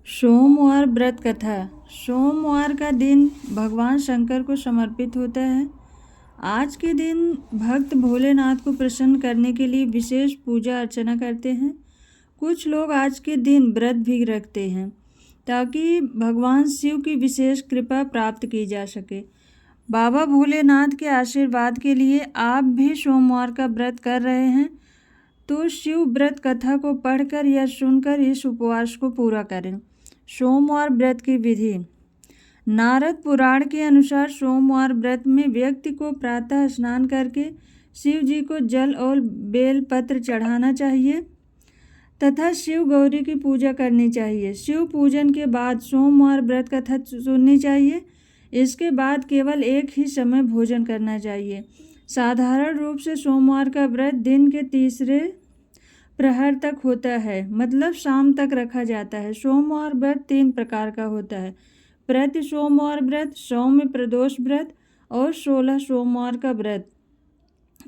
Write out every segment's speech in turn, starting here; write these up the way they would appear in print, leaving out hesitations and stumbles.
सोमवार व्रत कथा। सोमवार का दिन भगवान शंकर को समर्पित होता है। आज के दिन भक्त भोलेनाथ को प्रसन्न करने के लिए विशेष पूजा अर्चना करते हैं। कुछ लोग आज के दिन व्रत भी रखते हैं ताकि भगवान शिव की विशेष कृपा प्राप्त की जा सके। बाबा भोलेनाथ के आशीर्वाद के लिए आप भी सोमवार का व्रत कर रहे हैं तो शिव व्रत कथा को पढ़कर या सुनकर इस उपवास को पूरा करें। सोमवार व्रत की विधि। नारद पुराण के अनुसार सोमवार व्रत में व्यक्ति को प्रातः स्नान करके शिव जी को जल और बेल पत्र चढ़ाना चाहिए तथा शिव गौरी की पूजा करनी चाहिए। शिव पूजन के बाद सोमवार व्रत कथा सुननी चाहिए। इसके बाद केवल एक ही समय भोजन करना चाहिए। साधारण रूप से सोमवार का व्रत दिन के तीसरे प्रहर तक होता है, मतलब शाम तक रखा जाता है। सोमवार व्रत 3 प्रकार का होता है: प्रति सोमवार व्रत, सौम्य प्रदोष व्रत और 16 सोमवार का व्रत।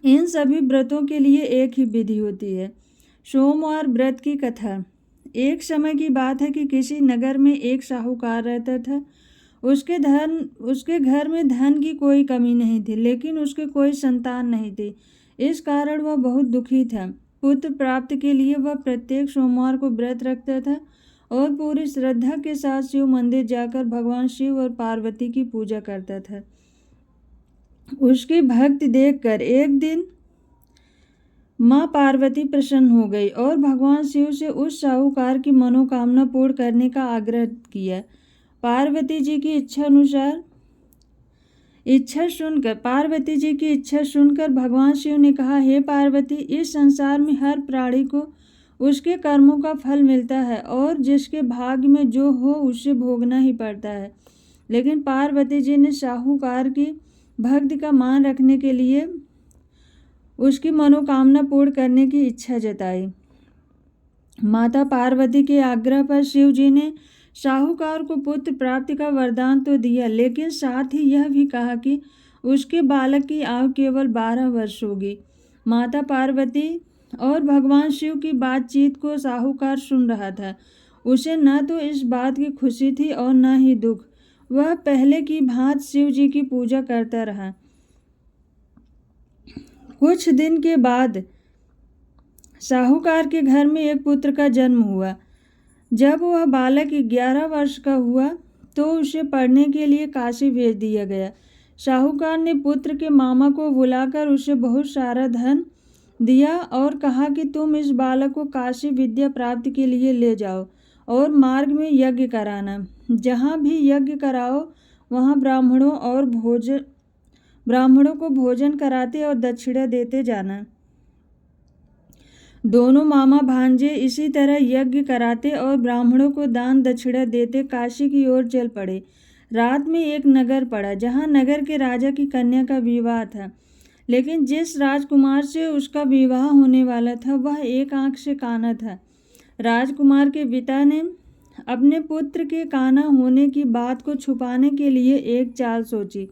इन सभी व्रतों के लिए एक ही विधि होती है। सोमवार व्रत की कथा। एक समय की बात है कि किसी नगर में एक साहूकार रहता था। उसके घर में धन की कोई कमी नहीं थी, लेकिन उसके कोई संतान नहीं थी। इस कारण वह बहुत दुखी था। पुत्र प्राप्ति के लिए वह प्रत्येक सोमवार को व्रत रखता था और पूरी श्रद्धा के साथ शिव मंदिर जाकर भगवान शिव और पार्वती की पूजा करता था। उसकी भक्ति देखकर एक दिन माँ पार्वती प्रसन्न हो गई और भगवान शिव से उस साहूकार की मनोकामना पूर्ण करने का आग्रह किया। पार्वती जी की इच्छा सुनकर भगवान शिव ने कहा, हे पार्वती, इस संसार में हर प्राणी को उसके कर्मों का फल मिलता है और जिसके भाग्य में जो हो उसे भोगना ही पड़ता है। लेकिन पार्वती जी ने साहूकार की भक्ति का मान रखने के लिए उसकी मनोकामना पूर्ण करने की इच्छा जताई। माता पार्वती के आग्रह पर शिव जी ने साहूकार को पुत्र प्राप्ति का वरदान तो दिया, लेकिन साथ ही यह भी कहा कि उसके बालक की आयु केवल 12 वर्ष होगी। माता पार्वती और भगवान शिव की बातचीत को साहूकार सुन रहा था। उसे न तो इस बात की खुशी थी और न ही दुख। वह पहले की भांति शिव जी की पूजा करता रहा। कुछ दिन के बाद साहूकार के घर में एक पुत्र का जन्म हुआ। जब वह बालक 11 वर्ष का हुआ तो उसे पढ़ने के लिए काशी भेज दिया गया। साहूकार ने पुत्र के मामा को बुलाकर उसे बहुत सारा धन दिया और कहा कि तुम इस बालक को काशी विद्या प्राप्ति के लिए ले जाओ और मार्ग में यज्ञ कराना। जहाँ भी यज्ञ कराओ वहाँ ब्राह्मणों को भोजन कराते और दक्षिणा देते जाना। दोनों मामा भांजे इसी तरह यज्ञ कराते और ब्राह्मणों को दान दक्षिणा देते काशी की ओर चल पड़े। रात में एक नगर पड़ा जहाँ नगर के राजा की कन्या का विवाह था, लेकिन जिस राजकुमार से उसका विवाह होने वाला था वह एक आंख से काना था। राजकुमार के पिता ने अपने पुत्र के काना होने की बात को छुपाने के लिए एक चाल सोची।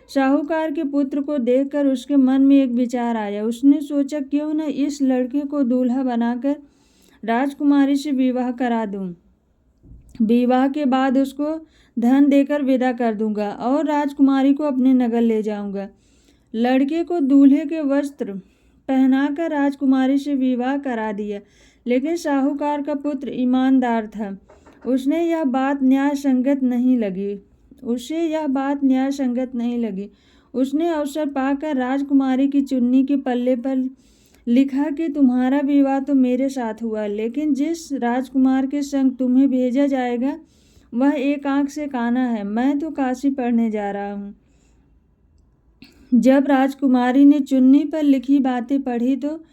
साहूकार के पुत्र को देखकर उसके मन में एक विचार आया। उसने सोचा, क्यों न इस लड़के को दूल्हा बनाकर राजकुमारी से विवाह करा दूं। विवाह के बाद उसको धन देकर विदा कर दूंगा और राजकुमारी को अपने नगर ले जाऊंगा। लड़के को दूल्हे के वस्त्र पहनाकर राजकुमारी से विवाह करा दिया, लेकिन साहूकार का पुत्र ईमानदार था। उसे यह बात न्याय संगत नहीं लगी। उसने अवसर पाकर राजकुमारी की चुन्नी के पल्ले पर लिखा कि तुम्हारा विवाह तो मेरे साथ हुआ, लेकिन जिस राजकुमार के संग तुम्हें भेजा जाएगा वह एक आंख से काना है। मैं तो काशी पढ़ने जा रहा हूँ। जब राजकुमारी ने चुन्नी पर लिखी बातें पढ़ी तो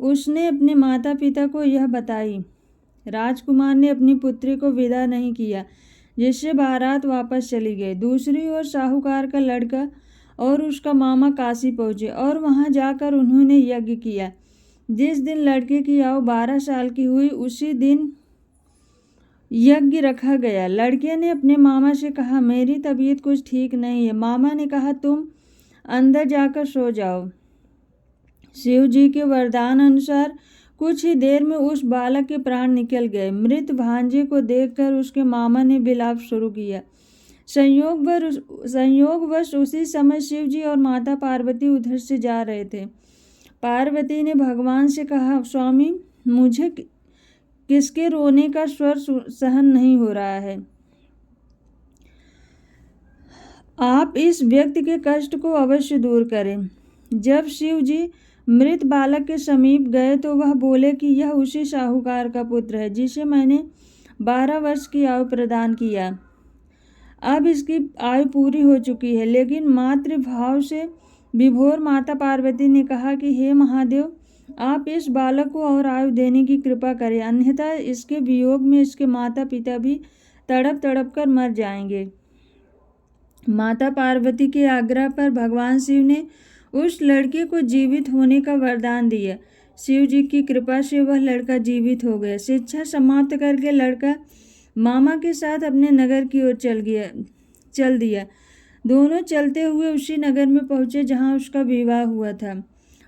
उसने अपने माता पिता को यह बताई। राजकुमार ने अपनी पुत्री को विदा नहीं किया, जिससे बारात वापस चली गई। दूसरी ओर साहूकार का लड़का और उसका मामा काशी पहुंचे और वहां जाकर उन्होंने यज्ञ किया। जिस दिन लड़के की आयु 12 साल की हुई उसी दिन यज्ञ रखा गया। लड़के ने अपने मामा से कहा, मेरी तबीयत कुछ ठीक नहीं है। मामा ने कहा, तुम अंदर जाकर सो जाओ। शिव जी के वरदान अनुसार कुछ ही देर में उस बालक के प्राण निकल गए। मृत भांजे को देखकर उसके मामा ने विलाप शुरू किया। संयोगवश उसी समय शिव जी और माता पार्वती उधर से जा रहे थे। पार्वती ने भगवान से कहा, स्वामी, मुझे किसके रोने का स्वर सहन नहीं हो रहा है। आप इस व्यक्ति के कष्ट को अवश्य दूर करें। जब शिव जी मृत बालक के समीप गए तो वह बोले कि यह उसी साहूकार का पुत्र है जिसे मैंने 12 वर्ष की आयु प्रदान किया। अब इसकी आयु पूरी हो चुकी है। लेकिन मातृभाव से विभोर माता पार्वती ने कहा कि हे महादेव, आप इस बालक को और आयु देने की कृपा करें, अन्यथा इसके वियोग में इसके माता पिता भी तड़प तड़प कर मर जाएंगे। माता पार्वती के आग्रह पर भगवान शिव ने उस लड़के को जीवित होने का वरदान दिया। शिव जी की कृपा से वह लड़का जीवित हो गया। शिक्षा समाप्त करके लड़का मामा के साथ अपने नगर की ओर चल दिया। दोनों चलते हुए उसी नगर में पहुँचे जहाँ उसका विवाह हुआ था।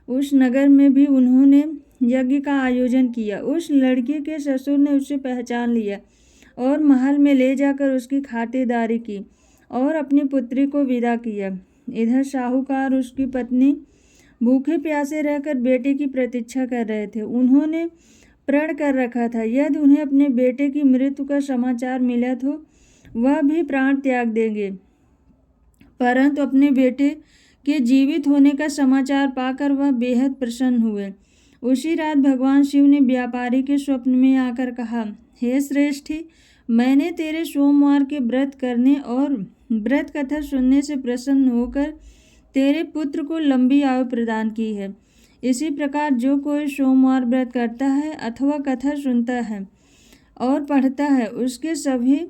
उस नगर में भी उन्होंने यज्ञ का आयोजन किया। उस लड़के के ससुर ने उसे पहचान लिया और महल में ले जाकर उसकी खातिरदारी की और अपनी पुत्री को विदा किया। इधर साहूकार उसकी पत्नी भूखे प्यासे रहकर बेटे की प्रतीक्षा कर रहे थे। उन्होंने प्रण कर रखा था, यदि उन्हें अपने बेटे की मृत्यु का समाचार मिला तो वह भी प्राण त्याग देंगे। परंतु अपने बेटे के जीवित होने का समाचार पाकर वह बेहद प्रसन्न हुए। उसी रात भगवान शिव ने व्यापारी के स्वप्न में आकर कहा, हे श्रेष्ठी, मैंने तेरे सोमवार के व्रत करने और व्रत कथा सुनने से प्रसन्न होकर तेरे पुत्र को लंबी आयु प्रदान की है। इसी प्रकार जो कोई सोमवार व्रत करता है अथवा कथा सुनता है और पढ़ता है, उसके सभी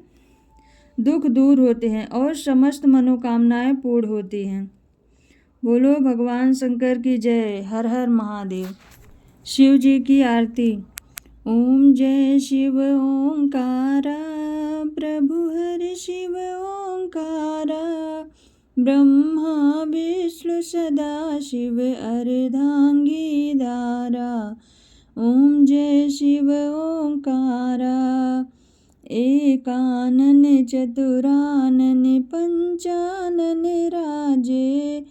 दुख दूर होते हैं और समस्त मनोकामनाएं पूर्ण होती हैं। बोलो भगवान शंकर की जय। हर हर महादेव। शिव जी की आरती। ओम जय शिव ओंकारा, प्रभु हरि शिव ओंकारा, ब्रह्मा विष्णु सदा शिव अर्धांगी धारा। ओम जय शिव ओंकारा, एकानन चतुरानन पंचानन राजे,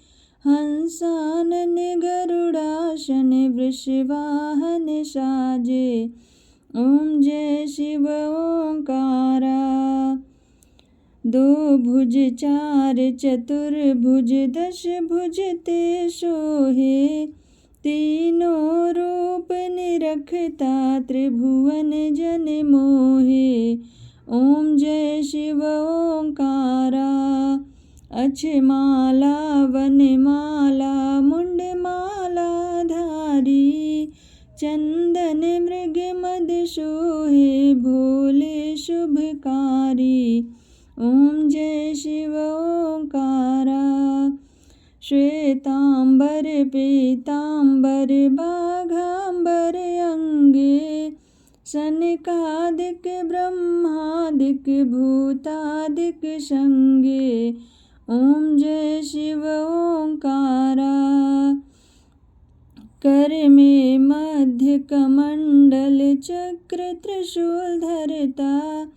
हंसानन गरुड़ासन वृषवाहन साजे। ओम जय शिव ओंकारा, दो भुज चार चतुर्भुज दश भुज ते सोहे, तीनों रूप निरखता त्रिभुवन जन मोहे। ओम जय शिव ओंकारा, अक्षमाला वनमाला मुंडमाला धारी, चंदन मृग मद सोहे भोले शुभकारी। ओम जय शिव ओंकारा, श्वेतांबर पीतांबर बाघांबर अंगे, सनकादिक ब्रह्मादिक भूतादिक संगे। ओम जय शिव ओंकारा, कर में मध्य कमंडल चक्र त्रिशूल धरता,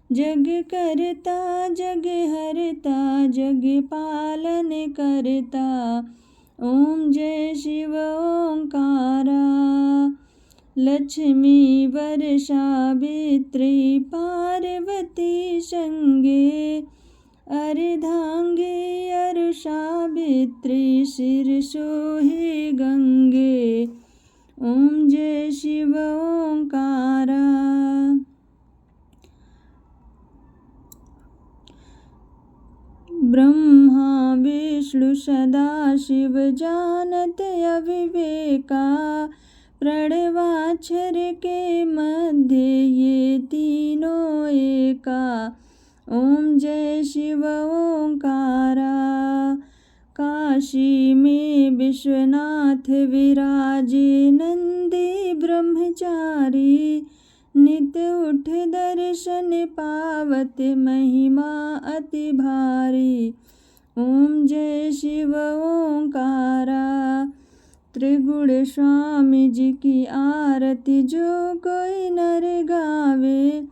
जग करता जग हरता जग पालन करता। ओम जय शिव ओंकारा, लक्ष्मी वर सावित्री पार्वती संगे, अर्धांगी अरु सावित्री सिर सोहे गंगे। ओम जय शिव ओंकारा, ब्रह्मा विष्णु सदा शिव जानत अविवेका, प्रणवाक्षर के मध्य ये तीनों एका। ओम जय शिव ओंकारा, काशी में विश्वनाथ विराजे नंदी ब्रह्मचारी, नित उठ दर्शन पावत महिमा अति भारी। ओम जय शिव ओंकारा, त्रिगुण स्वामी जी की आरती जो कोई नर गावे।